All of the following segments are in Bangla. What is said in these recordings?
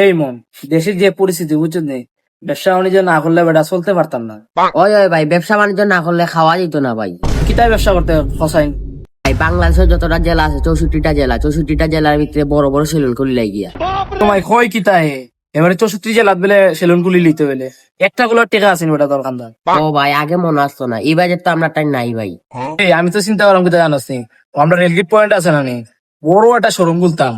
এই মন দেশের যে পরিস্থিতি বুঝছো নেই, ব্যবসা বাণিজ্য না করলে বেটা চলতে পারতাম না। ওই ওই ভাই, ব্যবসা বাণিজ্য না করলে খাওয়া যেত না ভাই। কিতায় ব্যবসা করতে ফসাইন? ভাই বাংলাদেশের যতটা জেলা আছে 64টা জেলার ভিতরে বড় বড় সেলুন খুলে লাগিয়া। তোমায় কয় কিতায় এবারে 64 জেলাত বেলে সেলুন গুলি লিতে বেলে একটা গুলো টেকা আছেন বেটা দোকানদার। ও ভাই আগে মনে আসতো না, এই বাজেট তো আমরা টাইম নাই ভাই। এই আমি তো চিন্তা করলাম কিতা জানাস নি, আমরা রেলগেট পয়েন্ট আছে না নি, বড় একটা শোরুম খুলতাম।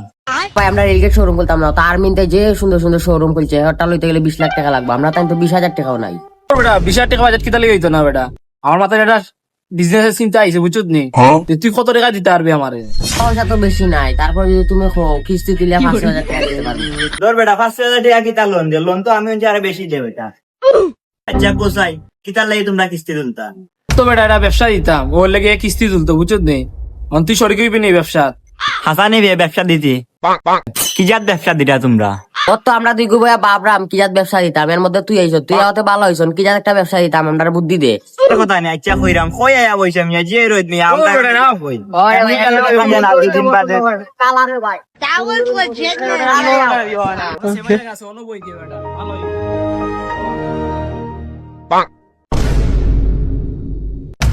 ভাই আমরা রেলগেট শোরুম করতাম না, তার মিনতে যে সুন্দর সুন্দর শোরুম খুলছে ওটা লইতে গেলে 20 লাখ টাকা লাগবে, আমরা তাই তো 20,000 টাকাও নাই। বেটা 20,000 টাকা বাজেট কিতা লেগে হইতো না বেটা, আমার মাথায় একটা বিজনেসের চিন্তা আইছে বুঝছো নি, যে তুই কত টাকা দিতে পারবি আমারে? পয়সা তো বেশি নাই, তারপর যদি তুমি কিস্তি দিলে 5,000 টাকা দিতে পারবে। ধর বেটা 5,000 টাকা কিতা লোন দে, লোন তো আমি আরো বেশি দে বেটা। আচ্ছা কোসাই কিতা লাগে তোমরা কিস্তি তুলতা? তো বেটা এটা ব্যবসা দিতাম, ওর লেগে কিস্তি তুলতো বুঝছো নি, তুই সরকি হইবি নি ব্যবসা। হাসা নিবি ব্যবসা দিতি, কি জাত ব্যবসা দিতা তোমরা? ওর তো আমরা দুই গুবয়া বাপরাম কি জাত ব্যবসা দিতাম, এর মধ্যে তুই আইছ, তুই হতে ভালো হইছ, কি জাত একটা ব্যবসা দিতাম, আমরা বুদ্ধি দে। কথা নেই, আচ্ছা কইরাম কই আয়া বইছে আমি যে রইত নি আমরা কই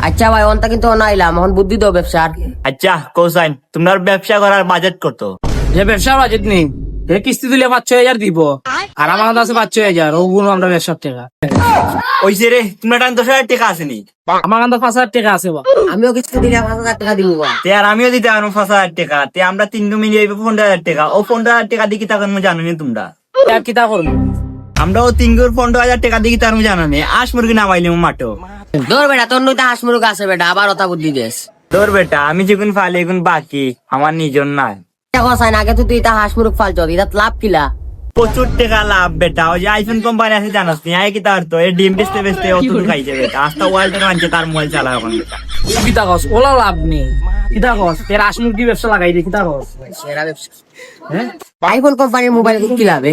আচ্ছা ভাই অন্তা কিন্তু অনাইলাম, এখন বুদ্ধি দাও ব্যবসার। আচ্ছা কোসাইন তোমার ব্যবসা করার বাজেট কত? যে ব্যবসা বাজেট নেই, কিস্তি দিলে 5-6 হাজার দিব, আর আমার কাছে 5-6 হাজার ওগুলো আমরা ব্যবসার টাকা। ওইছে রে তোমরা টান 10,000 টাকা আসেনি? আমার কাছে 5,000 টাকা আছে বা। আমিও কিস্তি দিলে 5,000 টাকা দিব বা। তে আর আমিও দিতে পারবো 5,000 টাকা, তে আমরা 3 মিলিয়ে 15,000 টাকা। ও 15,000 টাকা দিয়ে কি তখন জানো নি তোমরা? আর কিতা করবো? আমরাও 15,000 টাকা দিয়ে কি তার জানো নি? আশ মুরগি নামাইলে মাঠো। ধর বেটা তোর নইতে হাঁস মুরগ আছে বেটা, আবার ওটা বুদ্ধি দেস। তোর বেটা আমি যখন ফালি এখন বাকি আমার নিজর নাই। চাই না, আগে তো তুই তা হাঁস মুরগ ফালছ, এটা লাভ কিলা? প্রচুর টাকা লাভ বেটা। ওই যে আইফোন কোম্পানি আছে জানাস নি, আয় কি তার তো এই ডিম বেচতে বেচতে অতুল খাইছে বেটা। আস্তা ওয়ার্ল্ড টাকা আনছে তার মোবাইল চালায় এখন বেটা। কিতা কস ওলা লাভ নেই, কিতা কস এর আসমুখী ব্যবসা লাগাই দে, কিতা কস? সেরা ব্যবসা। আইফোন কোম্পানির মোবাইল কি লাভে?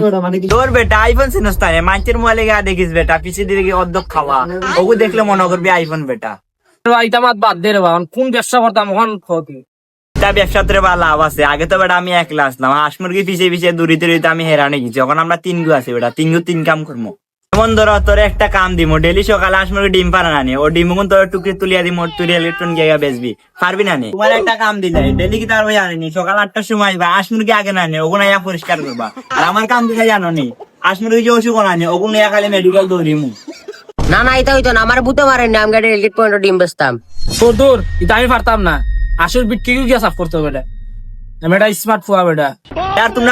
তোর বেটা আইফোন চিনস তাই মাইচের মোবাইলে গা দেখিস বেটা, পিছিয়ে দিকে অর্ধেক খাওয়া ওগু দেখলে মনে করবি আইফোন বেটা। ইটা মাত বাদ দে রে বা, কোন ব্যবসা করতাম ওখান ক্ষতি। তা ব্যবসাতে বা লাভ আছে। আগে তো বেটা আমি একলা আসলাম, হাঁস মুরগি পিছিয়ে পিছিয়ে দূরিতে দূরিতে আমি হেরানে গেছি। এখন আমরা 3 গু আছি বেটা, 3 কাম করবো। যেমন ধরো তোর একটা কাম দিমো, ডেলি সকালে হাঁস মুরগি ডিম পারা না নি, ও ডিম তোর টুকরি তুলিয়া দিমো, তুই ইলেকট্রন গিয়ে বেচবি, পারবি না নি? তোমার একটা কাম দিলে ডেলি কি তার জানি সকাল 8টার সময় আসবা, হাঁস মুরগি আগে না নি ওগুলো পরিষ্কার করবা। আর আমার কাম দিলে জানো নি, হাঁস মুরগি যে অসুখ না নি ওগুলো খালি মেডিকেল দৌড়িমু। না না এটা হইতো না, আমার বুঝতে পারেন না, আমি রেলগেট পয়েন্ট ডিম বেচতাম। তোর দূর এটা আমি পারতাম না, আসল বিট কি গিয়া সাফ করতে হবে বেটা, আমি এটা স্মার্ট ফুয়া বেটা। আর তোমরা